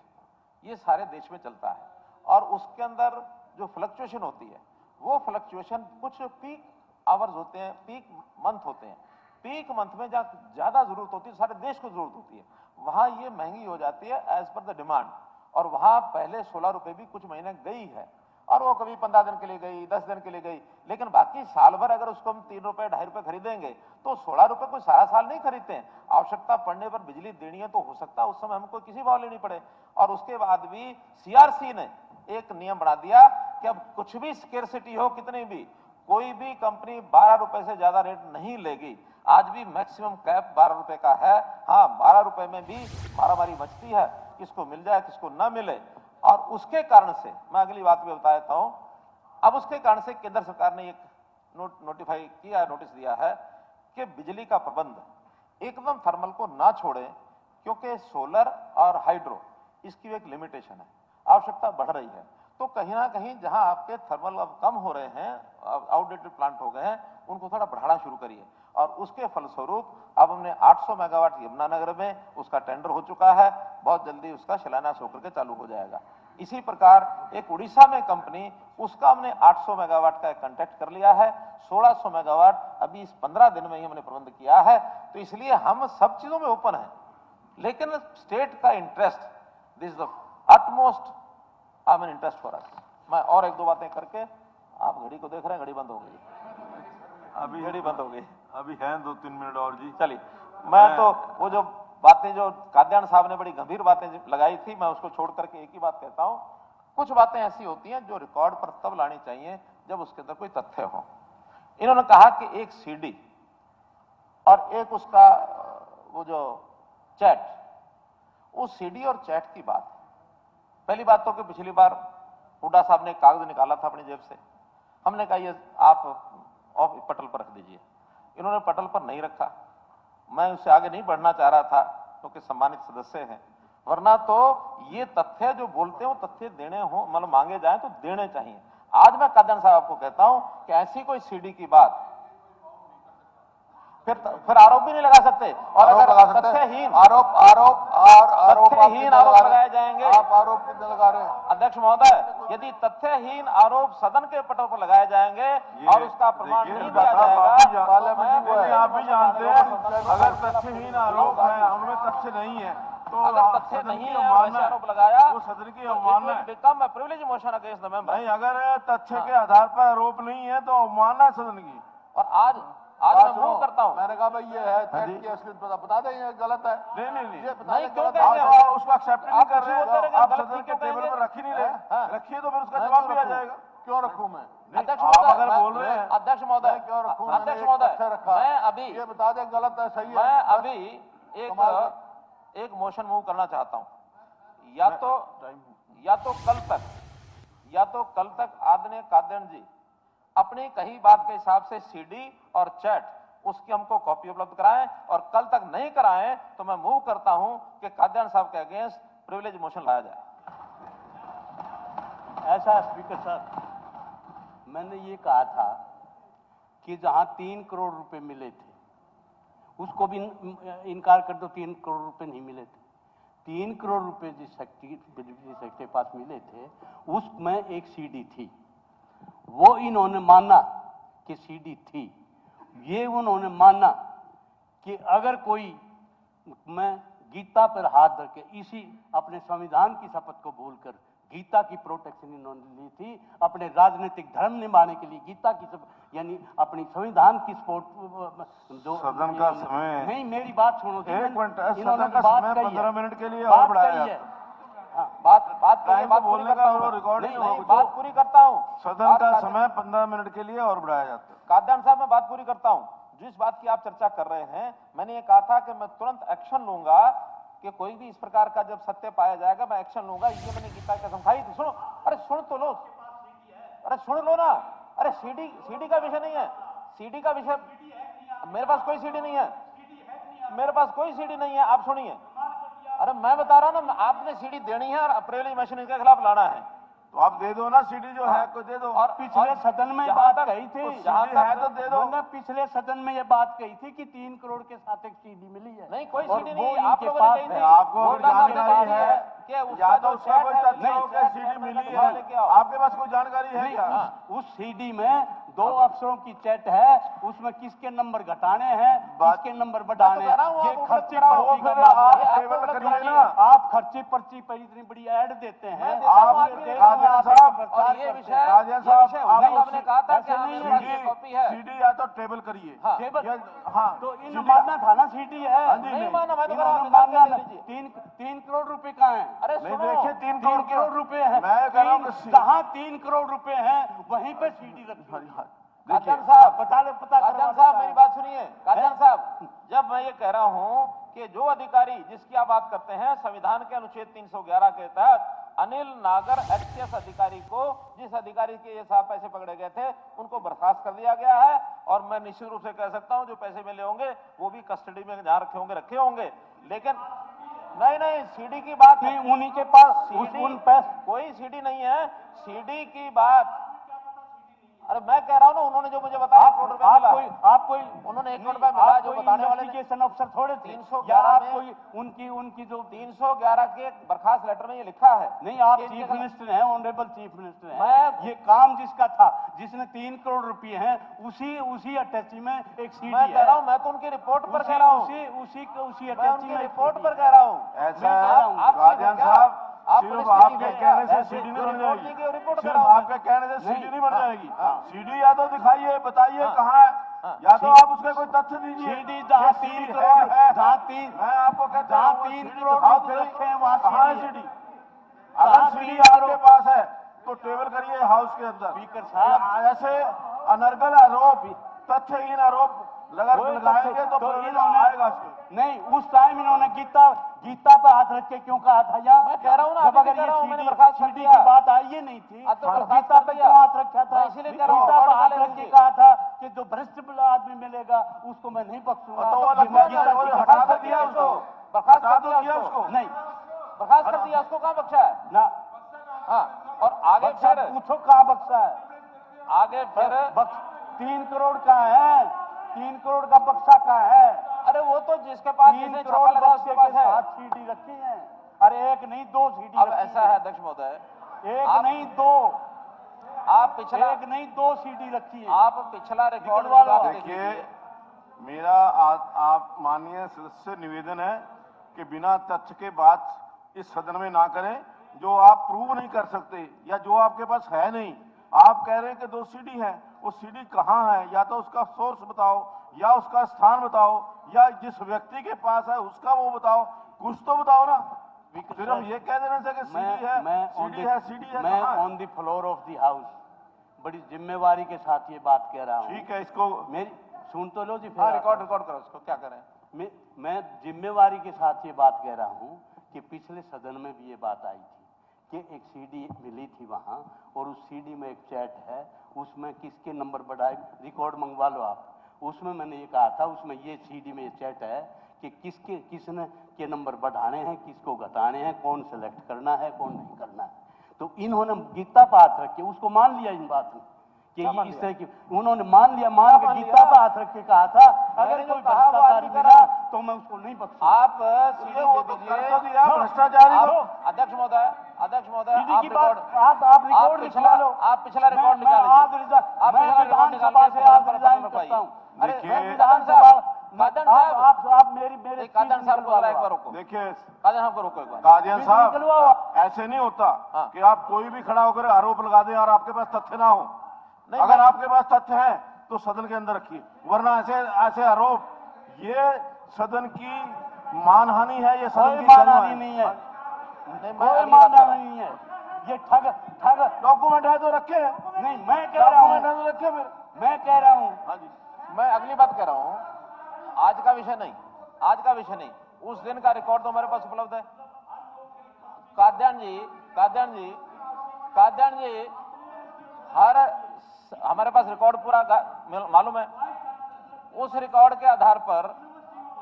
ये सारे देश में चलता है, और उसके अंदर जो फ्लक्चुएशन होती है, वो फ्लक्चुएशन कुछ पीक आवर्स होते हैं, पीक मंथ होते हैं। पीक मंथ में जहाँ ज्यादा जरूरत होती है, सारे देश को जरूरत होती है, वहां ये महंगी हो जाती है एज पर द डिमांड। और वहां पहले 16 रुपए भी कुछ महीने गई है, और वो कभी 15 दिन के लिए गई, 10 दिन के लिए गई, लेकिन बाकी साल भर अगर उसको हम 3 रुपए 2.5 रुपए खरीदेंगे तो 16 रुपए कोई सारा साल नहीं खरीदते हैं। आवश्यकता पड़ने पर बिजली देनी है तो हो सकता है उस समय हमको किसी भाव लेनी पड़े। और उसके बाद भी सीआरसी ने एक नियम बना दिया कि अब कुछ भी स्केर्सिटी हो, कितनी भी, कोई भी कंपनी 12 रुपए से ज्यादा रेट नहीं लेगी। आज भी मैक्सिमम कैप 12 रुपए का है। हाँ, 12 रुपए में भी मारामारी मचती है, किसको मिल जाए किसको ना मिले। और उसके कारण से मैं अगली बात भी बता देता हूं। अब उसके कारण से केंद्र सरकार ने एक नोटिफाई किया, नोटिस दिया है कि बिजली का प्रबंध एकदम थर्मल को ना छोड़े, क्योंकि सोलर और हाइड्रो इसकी एक लिमिटेशन है, आवश्यकता बढ़ रही है। तो कहीं ना कहीं जहां आपके थर्मल अब कम हो रहे हैं, आउटडेटेड प्लांट हो गए हैं, उनको थोड़ा बढ़ाना शुरू करिए। और उसके फलस्वरूप अब हमने 800 मेगावाट यमुनानगर में उसका टेंडर हो चुका है, बहुत जल्दी उसका शिलान्यास होकर के चालू हो जाएगा। इसी प्रकार एक उड़ीसा में कंपनी, उसका हमने 800 मेगावाट का कॉन्ट्रैक्ट कर लिया है। 1600 मेगावाट अभी इस 15 दिन में ही हमने प्रबंध किया है। तो इसलिए हम सब चीजों में ओपन है, लेकिन स्टेट का interest, this the utmost I mean interest for us. मैं और एक दो बातें करके, आप घड़ी को देख रहे हैं, घड़ी बंद हो गई, अभी घड़ी बंद हो गई, अभी हैं 2-3 मिनट और जी। चलिए, मैं तो वो जो बातें जो काद्यान साहब ने बड़ी गंभीर बातें लगाई थी, मैं उसको छोड़ करके एक ही बात कहता हूं। कुछ बातें ऐसी होती हैं जो रिकॉर्ड पर तब लानी चाहिए जब उसके अंदर कोई तथ्य हो। इन्होंने कहा कि एक सीडी और एक उसका वो जो चैट, उस सीडी और चैट की बात। पहली बात तो कि पिछली बार हुड्डा साहब ने कागज निकाला था अपनी जेब से, हमने कहा ये आप ऑफ पटल पर रख दीजिए। इन्होंने पटल पर नहीं रखा। मैं उससे आगे नहीं बढ़ना चाह रहा था क्योंकि सम्मानित सदस्य हैं, वरना तो ये तथ्य जो बोलते हैं वो तथ्य देने हो, मतलब मांगे जाएं तो देने चाहिए। आज मैं कादन साहब को कहता हूं कि ऐसी कोई सीडी की बात फिर आरोप भी नहीं लगा सकते। और अगर तथ्यहीन आरोप लगाए जाएंगे, आप आरोप कितने लगा रहे हैं? अध्यक्ष महोदय, यदि तथ्यहीन आरोप सदन के पटल पर लगाए जाएंगे और उसका प्रमाण नहीं दिया जाएगा, आप भी जानते हैं अगर तथ्यहीन आरोप है, उनमें तथ्य नहीं है, तो अगर तथ्य नहीं है वैसे आरोप लगाया वो सदन की अवमानना है। Become a privilege motion against the member. नहीं, अगर तथ्य के आधार पर आरोप नहीं है तो अवमानना है सदन की। और आज मैं मूव करता हूं। मैंने कहा भाई ये है चैट की असलियत बता दें, ये गलत है। नहीं, ये बता नहीं, दें क्यों गलत कहेंगे? है। आप उसको एक्सेप्ट नहीं कर रहे हैं, आप गलत सदन के क्यों टेबल कहेंगे? पर रख ही नहीं रहे। रखिए तो फिर उसका मैं जवाब क्यों दिया रखूं? जाएगा। क्यों रखूं मैं? अध्यक्ष आप महोदय, अगर बोल रहे हैं, अध्यक्ष महोदय, मैं क्यों रखूं? मैंने अध्यक्ष एक महोदय, तथ्य रखा। मैं अभी ये बता दें गलत है सही है। मैं अभी एक मोशन मूव करना चाहता हूं। या तो कल तक आदरणीय कादयान जी अपनी कही बात के हिसाब से सीडी और चैट उसकी हमको कॉपी उपलब्ध कराएं, और कल तक नहीं कराएं तो मैं मूव करता हूं कि कादयान साहब के अगेंस्ट प्रिविलेज मोशन लाया जाए। ऐसा स्पीकर साहब, मैंने ये कहा था कि जहां 3 करोड़ रुपए मिले थे उसको भी इनकार कर दो, 3 करोड़ रुपए नहीं मिले थे। 3 करोड़ रुपए जिस बिजली सेक्टर के पास मिले थे उसमें एक सीडी थी, वो इन्होंने माना कि सीडी थी। ये उन्होंने माना कि अगर कोई, मैं गीता पर हाथ धर के इसी अपने संविधान की शपथ को भूलकर गीता की प्रोटेक्शन इन्होंने ली थी अपने राजनीतिक धर्म निभाने के लिए। गीता की यानी अपनी संविधान की सपोर्ट जो सदन का समय नहीं, मेरी बात सुनो। एक मिनट, इन्होंने सदन का बात समय कही है, 15 मिनट के लिए बात और बढ़ाया कही है। जाता है। हाँ, बात टाइम बात तो पूरी बोलने करता का हूं वो मैं। रिकॉर्ड नहीं, नहीं नहीं, होगा। बात पूरी करता हूं। सदन का समय 15 मिनट के लिए और बढ़ाया जाता है। कादयान साहब मैं बात पूरी करता हूं। जिस बात की आप चर्चा कर रहे हैं, मैंने ये कहा था कि मैं तुरंत एक्शन लूंगा कि कोई भी इस प्रकार का जब सत्य पाया जाएगा मैं एक्शन लूंगा। ये मैंने गीता की कसम खाई थी। सुनो, अरे सुन तो लो, अरे सुन लो ना। अरे सीडी का विषय नहीं है, सीडी का विषय मेरे पास कोई सीडी नहीं है, मेरे पास कोई सीडी नहीं है। आप सुनिए, अरे मैं बता रहा हूं ना, आपने सीडी देनी है और अप्रैली मशीन के खिलाफ लाना है तो आप दे दो ना सीडी जो है को दे दो। और पिछले सदन में जहां बात तक- कही थी, जहां सीडी है तक- तो दे दो। मैंने पिछले सदन में ये बात कही थी कि 3 करोड़ के साथ एक सीडी मिली है। नहीं, कोई और सीडी वो नहीं, आप इनके लोगों ने पास कही है। थी। आपको वो अगर कहना जानकारी बात है कि उसका या तो जो उसका चैट कोई है, तथ्य नहीं, हो कि चैट सीडी है, मिली वहां है, लेके आओ। आपके पास कोई जानकारी है नहीं, क्या? उस सीडी में 2 अफसरों की चैट है, उसमें किसके नंबर घटाने हैं, किसके नंबर बढ़ाने मैं तो कह रहा हूं, हैं। आप ये उपलब्ध खर्ची कराओ। पर्ची का फिर मामला आप है। टेबल उपलब्ध करिए कराइए। ना। आप खर्ची पर्ची पर इतनी बड़ी ऐड देते हैं, मैं देता हूं, आप आप भी देते कादियान हैं। साहब, और ये विषय कादियान ये साहब, विषय आप उन्होंने आपने कहा था कि ऐसे हाँ, नहीं मेरे पास है। ये कॉपी है। सीडी या तो टेबल करिए। हाँ। टेबल हाँ, तो इन सीडी- मानना था ना सीडी है। हाँ जी, नहीं माना, मैं तो कह रहा हूं, इन्होंने निकाल के मानना दे दीजिए। 3 करोड़ रुपए कहाँ हैं? अरे नहीं, सुनो, देखिए 3 3 करोड़ रुपए हैं। मैं कह रहा हूं कि जहाँ 3 करोड़ रुपए हैं वहीं पे सीडी रखी हुई है। कादयान साहब, पता कादयान साहब मेरी बात सुनिए। कादयान साहब, जब मैं ये कह रहा हूं कि जो अधिकारी जिसकी आप बात करते हैं संविधान के अनुच्छेद 311 के तहत अनिल नागर एक्सीएस अधिकारी को, जिस अधिकारी के ये साहब पैसे पकड़े गए थे, उनको बर्खास्त कर दिया गया है। और मैं निश्चित रूप से कह सकता हूं जो पैसे मिले होंगे वो भी कस्टडी में जहां रखे होंगे। लेकिन नहीं, सीडी की बात नहीं, उन्हीं के पास उन पैसे कोई सीडी नहीं है। सीडी की बात, अरे मैं कह रहा हूं ना, उन्होंने जो मुझे बताया 1 करोड़ रुपया मिला। आप कोई उन्होंने 1 करोड़ रुपया मिला, जो बताने वाले ने। इन्वेस्टिगेशन अफसर थोड़े थे 311 या आप में- कोई उनकी जो 311 के बर्खास्त लेटर में ये लिखा है। नहीं, आप कि इनके चीफ खिलाफ- मिनिस्टर हैं, ऑनरेबल चीफ मिनिस्टर हैं। मैं- ये काम जिसका था, जिसने 3 करोड़ रुपए हैं, उसी अटैची में एक सीडी मैं है। कह रहा हूं, मैं तो उनकी रिपोर्ट पर कह रहा हूं, उसी मैं अटैची उनकी में रिपोर्ट पर कह रहा हूं। ऐसा मैं कह रहा हूं, है कादियान साहब, सिर्फ पुलिस आपके नहीं कहने से है, सीडी जो नहीं बन रिपोर्ट जाएगी। दी गई, वो रिपोर्ट सिर्फ कर रहा हूं। आपके कहने से सीडी नहीं, नहीं बन हाँ, जाएगी। हाँ। सीडी या तो दिखाइए, बताइए हाँ, कहाँ है, हाँ। या तो आप उसके कोई तथ्य दीजिए। सीडी जहाँ ये 3 सीडी करोड़ है। जहाँ 3 मैं आपको कहता जहाँ हूँ, 3 सीडी करोड़ दिखाओ रुपए तो रखे हैं वहाँ कहाँ है सीडी है। सीडी? अगर कहाँ सीडी 3 आपके पास है तो टेबल करिए हाउस के अंदर। स्पीकर साहब, ऐसे अनर्गल आरोप, तथ्यहीन आरोप लगाएंगे तो परिणाम आएगा उसके। नहीं, उस टाइम इन्होंने गीता पे हाथ रख के क्यों कहा था? या मैं कह रहा हूं ना, जब अभी अगर कह रहा हूं, ये मैंने सीडी बर्खास्त कर सीडी दिया। की बात आई ही नहीं थी, अब तो तो बर्खास्त गीता कर पे दिया। क्यों हाथ रखा था? मैं इसीलिए कह रहा हूं, गीता पे रिकॉर्ड हाथ निकाले रख के लीजिए। कहा था कि जो भ्रष्ट आदमी मिलेगा उसको मैं नहीं बख्शूंगा। तो वो ये लगवा गीता दिया, की वो कसम हटा खाती दिया है। उसको। बर्खास्त हटा कर दिया उसको। नहीं, बर्खास्त कर दिया उसको, कहां बख्शा है? ना हाँ, और आगे बख्शा फिर पूछो कहाँ बख्शा है? आगे फिर 3 करोड़ का है, 3 करोड़ का बक्सा का है। अरे वो तो जिसके पास 3 जिसने करोड़ छापा लगा बक्से उसके के पास है। साथ सीडी रखी है। अरे एक नहीं 2 सीडी अब रखी ऐसा है अध्यक्ष महोदय, एक आप- नहीं 2, आप पिछला एक नहीं 2 सीडी रखी है। आप पिछला रिकॉर्ड निकलवा लो। निकाल के देखिए, दीजिए। मेरा आप माननीय सदस्य से निवेदन है कि बिना तथ्य के बात इस सदन में ना करें जो आप प्रूव नहीं कर सकते या जो आपके पास है नहीं। आप कह रहे हैं कि 2 सीडी है, वो सीडी कहाँ है? या तो उसका सोर्स बताओ, या उसका स्थान बताओ, या जिस व्यक्ति के पास है उसका वो बताओ, कुछ तो बताओ ना। सिर्फ ये कह देने से कि सीडी है, सीडी है, मैं कहाँ है? On the floor of the house बड़ी जिम्मेवारी के साथ ये बात कह रहा हूँ। ठीक है, इसको मेरी सुन तो लो जी। फिर हाँ, आप- रिकॉर्ड करो उसको, क्या करें? मैं जिम्मेवारी के साथ ये बात कह रहा हूँ कि पिछले सदन में भी ये बात आई थी कि एक सीडी मिली थी वहाँ, और उस सीडी में एक चैट है, उसमें किसके नंबर बढ़ाए, रिकॉर्ड मंगवा लो आप। उसमें मैंने ये कहा था, उसमें ये सीडी में ये चैट है कि किसने के नंबर बढ़ाने हैं, किसको घटाने हैं, कौन सेलेक्ट करना है, कौन नहीं करना है। तो इन्होंने गीता पर हाथ रख के उसको मान लिया इन बात में कि क्या ये मान इस लिया? तरह की उन्होंने मान लिया, मान के मान गीता लिया? पर हाथ रख के कहा था अगर मैंने जो कोई कहा वो भ्रष्टाचारी आदमी मिला करा। तो मैं उसको नहीं बख्शूंगा। आप सीडी वो दे तो कर दीजिए। तो दिया, भ्रष्टाचारी आप- को। अध्यक्ष महोदय, सीडी आप की बात रिकॉर्ड आप रिकॉर्ड पिछला निकाल लो। आप पिछला रिकॉर्ड मैं निकाल आज लीजिए। रिजाइन आप मैं पिछला रिकॉर्ड निकाल विधानसभा के से आज पर रिजाइन रखवाइए। करता हूँ। अरे देखिए, मैं विधानसभा विधानसभा कादर साहब आप मेरे कादर साहब को जरा एक बार रोको, देखिए कादर साहब को रोको एक बार। कादियान साहब निकलवाओ। ऐसे नहीं होता हाँ। कि आप कोई भी खड़ा होकर आरोप लगा दें और आपके पास तथ्य ना हो। नहीं, अगर आपके पास तथ्य है तो सदन के अंदर रखिए, वरना ऐसे ऐसे आरोप, ये सदन की मानहानि है, ये सदन कोई की मानहानि नहीं है, नहीं, मैं कोई अगली बात कर रहा हूं। मानहानि नहीं है। ये ठग डॉक्यूमेंट है तो रखे, नहीं, मैं कह रहा डॉक्यूमेंट है हूँ, तो रखे फिर। मैं कह रहा हूँ हाँ जी, मैं अगली बात कह रहा हूं, आज का विषय नहीं, आज का विषय नहीं, उस दिन का रिकॉर्ड तो हमारे पास उपलब्ध है। काद्यान जी, काद्यान जी, काद्यान जी, हमारे पास रिकॉर्ड पूरा मालूम है। उस रिकॉर्ड के आधार पर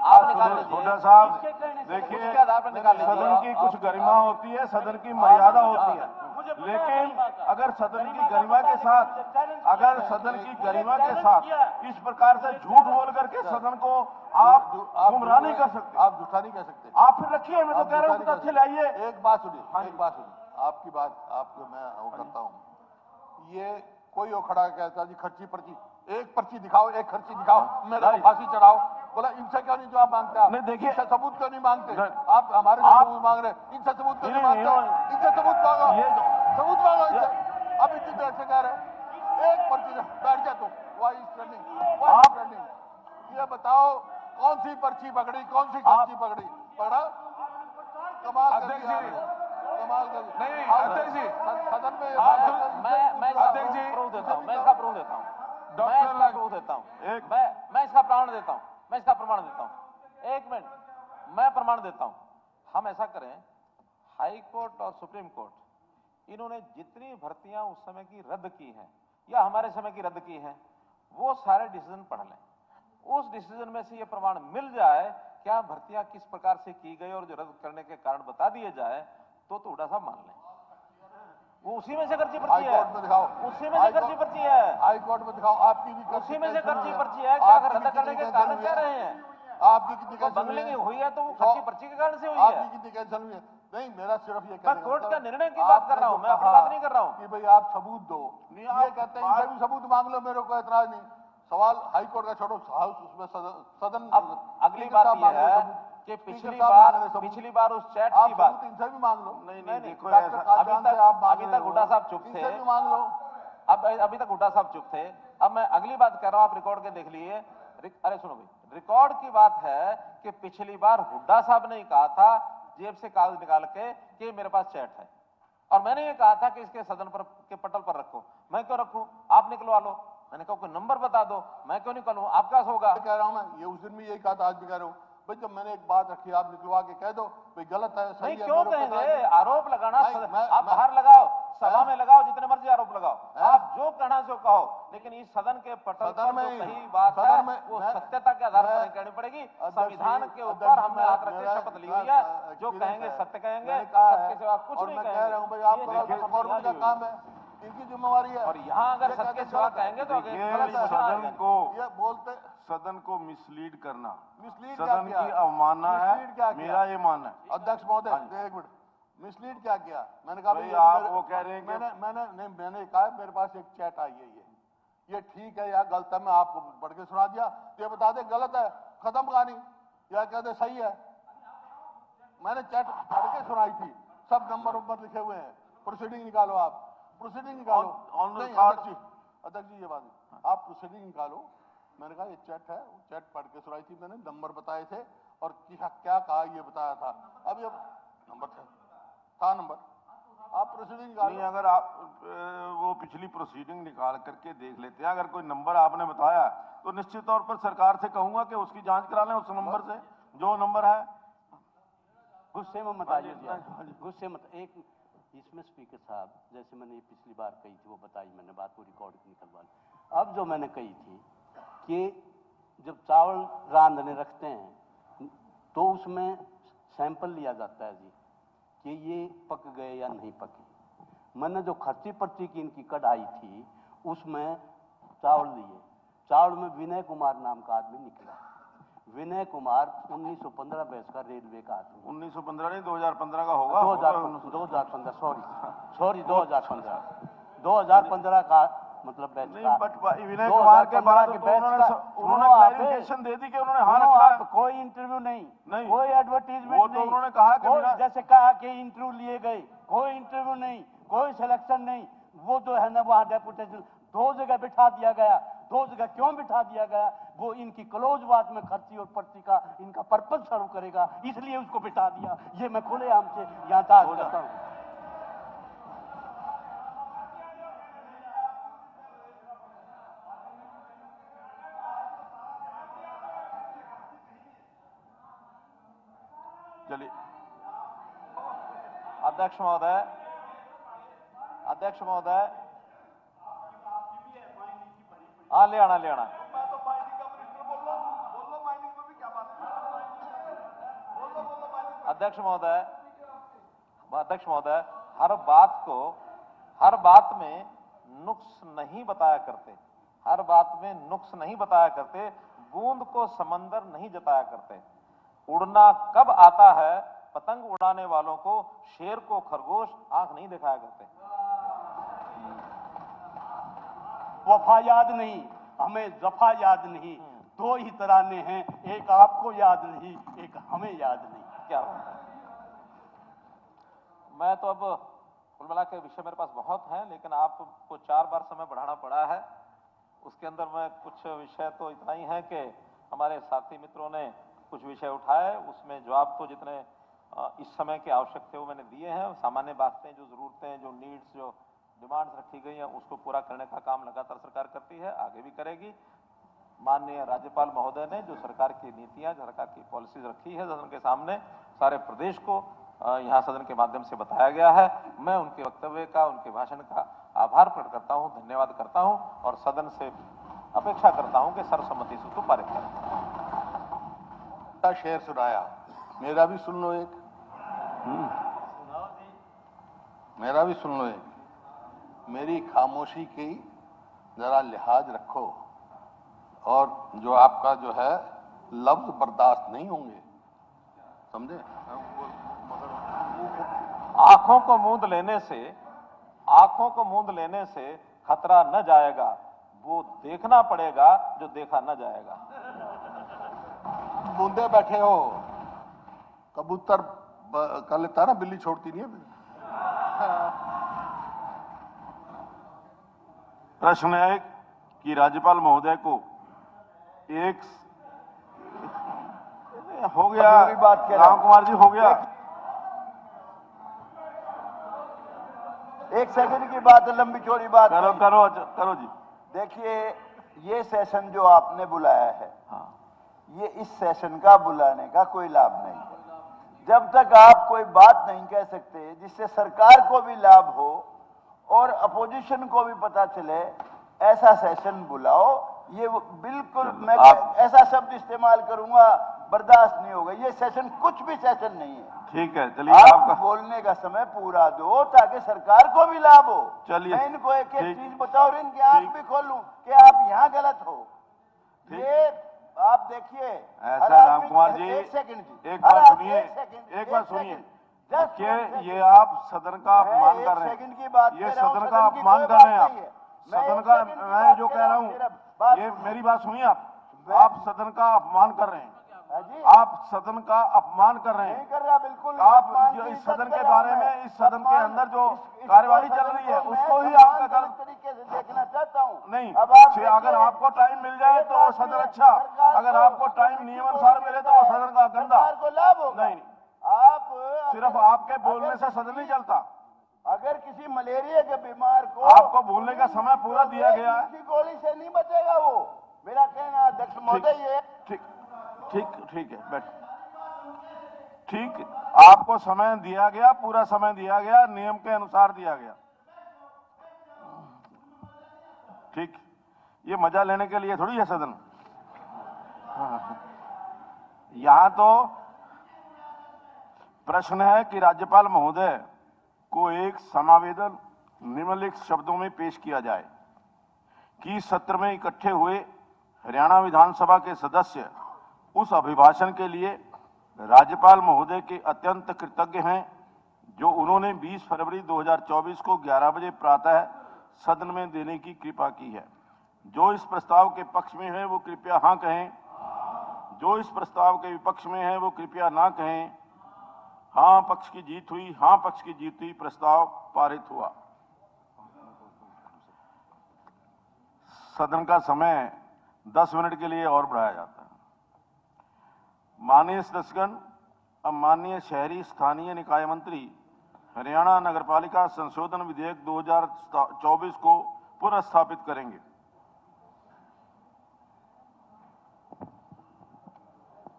आप निकाल लीजिए। छोटा साहब उसके देखिए, आधार पर निकाल लीजिए। सदन की कुछ गरिमा होती है, सदन की मर्यादा होती है, लेकिन अगर सदन की गरिमा के साथ, अगर सदन की गरिमा के साथ इस प्रकार से झूठ बोल करके सदन को आप गुमराह नहीं कर सकते। आप झूठा नहीं कह सकते। आप फिर रखिए, मैं तो कह रहा हूँ तथ्य लाइए। एक बात सुनिए, एक बात सुनिए, आपकी बात आपको मैं वो करता हूँ। ये कोई वो खड़ा कहता जी खर्ची पर्ची, एक पर्ची दिखाओ, एक खर्ची दिखाओ, मेरे को फांसी चढ़ाओ। बोला इनसे क्यों नहीं जवाब मांगते आप? नहीं, देखिए, इनसे सबूत क्यों नहीं मांगते नहीं, आप? हमारे से सबूत मांग रहे, इनसे सबूत क्यों नहीं मांगते? इनसे सबूत मांगो, ये सबूत मांगो इनसे। अब इतनी देर से कह रहे एक पर्ची बैठ जा तुम, वाई स्टैंडिंग। ये बताओ कौन सी पर्ची पकड़ी, कौन सी खर्ची पकड़ी? पकड़ा? कमाल कर दिया आपने, कमाल कर दिया। नहीं, और अध्यक्ष जी, सदन में मैं इसका अध्यक्ष जी, प्रूफ देता हूं, मैं इसका प्रूफ देता हूं, मैं इसका प्रूफ देता हूं, एक- मैं इसका प्रमाण देता हूं, मैं इसका प्रमाण देता हूं। एक मिनट, मैं प्रमाण देता हूं। हम ऐसा करें, हाई कोर्ट और सुप्रीम कोर्ट इन्होंने जितनी भर्तियां उस समय की रद्द की हैं या हमारे समय की रद्द की हैं, वो सारे डिसीजन पढ़ लें। उस डिसीजन में से ये प्रमाण मिल जाए क्या भर्तियां किस प्रकार से की गई और जो रद्द करने के कारण बता दिए जाए तो हुड्डा साहब मान लें। वो उसी में से कर्जी पर्ची है, हाईकोर्ट में दिखाओ, उसी में से कर्जी पर्ची है, हाई कोर्ट में दिखाओ। आपकी भी उसी में से कर्जी पर्ची है। क्या रद्द करने के कारण क्या रहे हैं? आपकी कितनी तो कैंसिल बंगलिंग हुई हुई है तो वो कर्जी पर्ची के कारण से हुई आपकी है। कितनी कैंसिल हुई है? नहीं, मेरा सिर्फ ये मैं कहने का कोर्ट मतलब का निर्णय की बात कर रहा हूं, मैं अपनी बात नहीं कर रहा हूं। कि भाई आप सबूत दो। ये कहते हैं इनसे भी सबूत मांग लो, मेरे को एतराज नहीं। सवाल हाई कोर्ट का छोड़ो, हाउस उसमें सदन। अब अगली स्पीकर बात साहब ये मांग रहे है सबूत। कि स्पीकर पिछली साहब मांग रहे बार सबूत। उस चैट आप की बात, सबूत इनसे भी मांग लो। नहीं, नहीं, देखो डॉक्टर ऐसा- कादियान से आप अभी तक हुड्डा साहब चुप इनसे थे, भी मांग लो। अभी तक हुड्डा साहब चुप थे। अब मैं अगली बात कर रहा हूं, आप रिकॉर्ड के देख लीजिए। अरे सुनो भाई, रिकॉर्ड की बात है कि पिछली बार हुड्डा साहब ने कहा था जेब से कागज निकाल के कि मेरे पास चैट है, और मैंने ये कहा था कि इसके सदन पर के पटल पर रखो। मैं क्यों रखूं, आप निकलवा लो। मैंने कहा कोई नंबर बता दो, मैं क्यों निकलूं, आपका होगा। कह रहा हूं मैं, ये उस दिन भी यही कहा था, आज भी कह रहा हूं भाई, जब मैंने एक बात रखी आप निकलवा के कह दो भाई गलत है, सही नहीं है। क्यों मेरे को कहेंगे, एतराज नहीं। आरोप लगाना नहीं, आप मैं- बाहर लगाओ, सभा में लगाओ, जितने मर्जी आरोप लगाओ, हैं? आप जो कहना जो कहो, लेकिन इस सदन के पटल सदन पर में जो ही- कही बात सदन है में- वो मैं- सत्यता के आधार पर मैं- नहीं कहनी पड़ेगी। अध्यक्ष संविधान जी, के ऊपर अध्यक्ष हमने जी, हाथ रख के मेरा- शपथ ली मेरा हुई है, जो experience कहेंगे है। सत्य कहेंगे, मैंने कहा सत्य है, से आप कुछ और नहीं मैं कहेंगे। कह रहा हूं भाई, ये आप देखिए, गवर्नमेंट का काम है, इनकी जिम्मेवारी है। और यहाँ अगर ये सत्य कहते सेवा गलत है। कहेंगे तो आगे देखिए, गलत है। सदन को ये बोलते सदन को मिसलीड करना, मिसलीड क्या सदन किया? की अवमानना मिसलीड क्या है, किया? मेरा ये मानना है। अध्यक्ष महोदय, एक मिनट, मिसलीड क्या किया? मैंने कहा भाई, भाई, आप मेरे- वो कह रहे हैं कि- मैंने कहा मेरे पास एक चैट आई है, ये ठीक है या गलत है, मैं आपको पढ़ के सुना दिया, तो ये बता दे गलत है, खत्म कहानी, या कहते सही है। मैंने चैट पढ़ के सुनाई थी, सब नंबर ऊपर लिखे हुए हैं। प्रोसीडिंग निकालो, आप प्रोसीडिंग निकालो। on नहीं, record- अध्यक्ष जी ये बात नहीं, आप प्रोसीडिंग निकालो। मैंने कहा ये चैट है, वो चैट पढ़ के सुनाई थी मैंने, नंबर बताए थे और क्या क्या कहा ये बताया था। अब ये नंबर था नंबर, आप प्रोसीडिंग नहीं, निकालो। अगर आप वो पिछली प्रोसीडिंग निकाल करके देख लेते हैं, अगर कोई नंबर आपने बताया तो निश्चित तौर पर सरकार से कहूंगा कि उसकी जांच करा लें उस नंबर से, जो नंबर है। गुस्से में मत आइए जी, गुस्से मत। एक इसमें स्पीकर साहब, जैसे मैंने पिछली बार कही थी वो बताई मैंने बात, वो रिकॉर्ड निकलवा ली। अब जो मैंने कही थी कि जब चावल रांधने रखते हैं तो उसमें सैंपल लिया जाता है जी कि ये पक गए या नहीं पके। मैंने जो खर्ची पर्ची की इनकी कढ़ाई थी उसमें चावल लिए, चावल में विनय कुमार नाम का आदमी निकला। विनय कुमार 1915 बैच का रेलवे का आदमी, 1915 नहीं 2015 का होगा। 2015 2015 का मतलब बैच नहीं, का। बट विनय 2015 कुमार के बाद के तो बैच उन्होंने का- उन्होंने सुनो आप, क्लैरिफिकेशन दे दी कि उन्होंने हाँ सुनो रखा आप, है। कोई इंटरव्यू नहीं, नहीं। कोई एडवर्टीजमेंट वो तो नहीं, उन्होंने कहा कि कोई बिना- जैसे कहा कि इंटरव्यू लिए गए, कोई इंटरव्यू नहीं, कोई सिलेक्शन नहीं। वो जो है ना वहाँ डेपुटेशन 2 जगह बिठा दिया गया। 2 जगह क्यों बिठा दिया गया? वो इनकी क्लोज बात में खर्ची और पर्ची का इनका पर्पज सर्व करेगा, इसलिए उसको बिठा दिया। ये मैं खुलेआम से यहाँ ताज करता हूँ। चलिए अध्यक्ष महोदय, अध्यक्ष महोदय, हाँ ले आना, ले आना। अध्यक्ष महोदय, अध्यक्ष महोदय, हर बात में नुक्स नहीं बताया करते, हर बात में नुक्स नहीं बताया करते, बूंद को समंदर नहीं जताया करते। उड़ना कब आता है, पतंग उड़ाने वालों को शेर को खरगोश आंख नहीं दिखाया करते। वफा याद नहीं, हमें जफा याद नहीं। 2 ही तराने हैं, एक आपको याद नहीं, एक हमें याद नहीं। क्या बात है। मैं तो अब कुल मिला के विषय मेरे पास बहुत हैं, लेकिन आपको 4 बार समय बढ़ाना पड़ा है। उसके अंदर में कुछ विषय तो इतना ही है कि हमारे साथी मित्रों ने कुछ विषय उठाए, उसमें जवाब तो जितने इस समय के आवश्यक थे वो मैंने दिए हैं। सामान्य बातें, जो जरूरतें, जो नीड्स, जो डिमांड्स रखी गई हैं, उसको पूरा करने का काम लगातार सरकार करती है, आगे भी करेगी। माननीय राज्यपाल महोदय ने जो सरकार की नीतियां, सरकार की पॉलिसीज रखी है सदन के सामने, सारे प्रदेश को यहाँ सदन के माध्यम से बताया गया है। मैं उनके वक्तव्य का, उनके भाषण का आभार प्रकट करता हूँ, धन्यवाद करता हूँ और सदन से अपेक्षा करता हूँ कि सर्वसम्मति से उसको पारित करें। शेर सुनाया, मेरा भी सुन लो एक। मेरा भी सुन लो एक। मेरी खामोशी की जरा लिहाज रखो, और जो आपका जो है लफ्ज बर्दाश्त नहीं होंगे, समझे? आंखों को मूंद लेने से, आंखों को मूंद लेने से खतरा न जाएगा, वो देखना पड़ेगा जो देखा न जाएगा। बूंदे बैठे हो, कबूतर कर लेता है ना, बिल्ली छोड़ती नहीं है। प्रश्न है कि राज्यपाल महोदय को एक हो गया, बात कह रहा राम कुमार जी हो गया। 1 सेकंड की बात है, लंबी चौड़ी बात करो नहीं। करो करो जी। देखिए, ये सेशन जो आपने बुलाया है, ये इस सेशन का बुलाने का कोई लाभ नहीं है। जब तक आप कोई बात नहीं कह सकते जिससे सरकार को भी लाभ हो और अपोजिशन को भी पता चले, ऐसा सेशन बुलाओ। ये बिल्कुल मैं ऐसा शब्द इस्तेमाल करूंगा, बर्दाश्त नहीं होगा। ये सेशन कुछ भी सेशन नहीं है। ठीक है, चलिए आप आपका बोलने का समय पूरा दो ताकि सरकार को भी लाभ हो। चलिए, मैं इनको एक एक ठीक। चीज बताऊं और इनकी आंख भी खोलूं कि आप यहाँ गलत हो। ये आप देखिए, ऐसा राम कुमार जी, एक सेकंड जी, एक बात सुनिए, एक बात सुनिए कि ये आप सदन का अपमान कर रहे सेकंड की हैं, बात ये कर रहा हूं, सदन का की अपमान कोई कर रहे हैं बात आप नहीं है। सदन एक का। सेकंड की मैं बात जो कर कह रहा रहा हूं, हूँ, ये मेरी बात सुनिए। आप सदन का अपमान कर रहे हैं, जी, आप सदन का अपमान कर रहे नहीं हैं। कर रहा, बिल्कुल आप अपमान जो की इस इज्जत सदन कर के रहा बारे हूं में, मैं। इस सदन के अपमान- अंदर जो इस कार्यवाही सदन चल रही है को उसको मैं ही आपका सम्मानजनक गलत तरीके से देखना चाहता हूं। नहीं। अब आप अगर देखिए, आपको टाइम मिल जाए तो वो सदन अच्छा, अगर आपको टाइम नियमानुसार मिले तो वो सदन का गंदा। सरकार को लाभ होगा। नहीं, आप सिर्फ आपके बोलने से सदन नहीं चलता। अगर किसी मलेरिया के बीमार को आपको बोलने का समय पूरा दिया गया है। किसी गोली से नहीं बचेगा वो। मेरा कहना अध्यक्ष महोदय ये। ठीक ठीक ठीक है, बैठ। ठीक, आपको समय दिया गया, पूरा समय दिया गया, नियम के अनुसार दिया गया। ठीक, ये मजा लेने के लिए थोड़ी है सदन। यहां तो प्रश्न है कि राज्यपाल महोदय को एक समावेदन निम्नलिखित शब्दों में पेश किया जाए कि सत्र में इकट्ठे हुए हरियाणा विधानसभा के सदस्य उस अभिभाषण के लिए राज्यपाल महोदय के अत्यंत कृतज्ञ हैं जो उन्होंने 20 फरवरी 2024 को 11 बजे प्रातः सदन में देने की कृपा की है। जो इस प्रस्ताव के पक्ष में है वो कृपया हाँ कहें, जो इस प्रस्ताव के विपक्ष में है वो कृपया ना कहें। हाँ पक्ष की जीत हुई, हाँ पक्ष की जीत हुई, प्रस्ताव पारित हुआ। सदन का समय 10 मिनट के लिए और बढ़ाया जाता है। माननीय सदस्यगण, अब माननीय शहरी स्थानीय निकाय मंत्री हरियाणा नगरपालिका संशोधन विधेयक 2024 को पुनर्स्थापित करेंगे।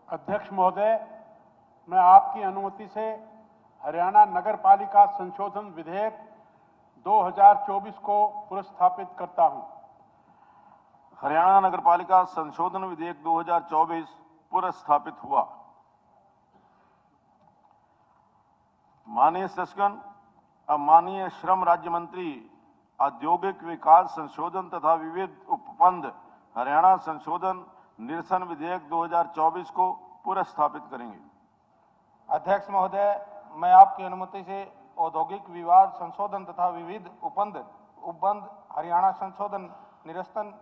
अध्यक्ष महोदय, मैं आपकी अनुमति से हरियाणा नगर पालिका संशोधन विधेयक 2024 को पुनर्स्थापित करता हूं। हरियाणा नगरपालिका संशोधन विधेयक 2024 पुनर्स्थापित हुआ। माननीय सदस्यगण, अब माननीय श्रम राज्य मंत्री औद्योगिक विकास संशोधन तथा विविध उपबंध हरियाणा संशोधन निरसन विधेयक 2024 को पुनर्स्थापित करेंगे। अध्यक्ष महोदय, मैं आपकी अनुमति से औद्योगिक विवाद संशोधन तथा विविध उपबंध हरियाणा संशोधन निरसन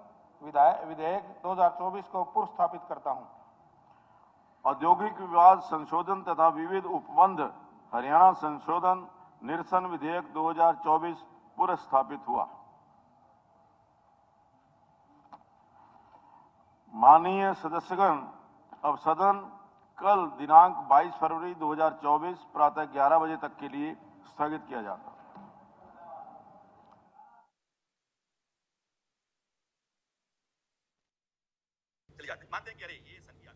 विधेयक 2024 को पुनर्स्थापित करता हूं। औद्योगिक विवाद संशोधन तथा विविध उपबंध हरियाणा संशोधन निरसन विधेयक 2024 पुनर्स्थापित हुआ। माननीय सदस्यगण, अब सदन कल दिनांक 22 फरवरी 2024 प्रातः 11 बजे तक के लिए स्थगित किया जाता है। चले जाते, मानते हैं कि अरे ये संज्ञा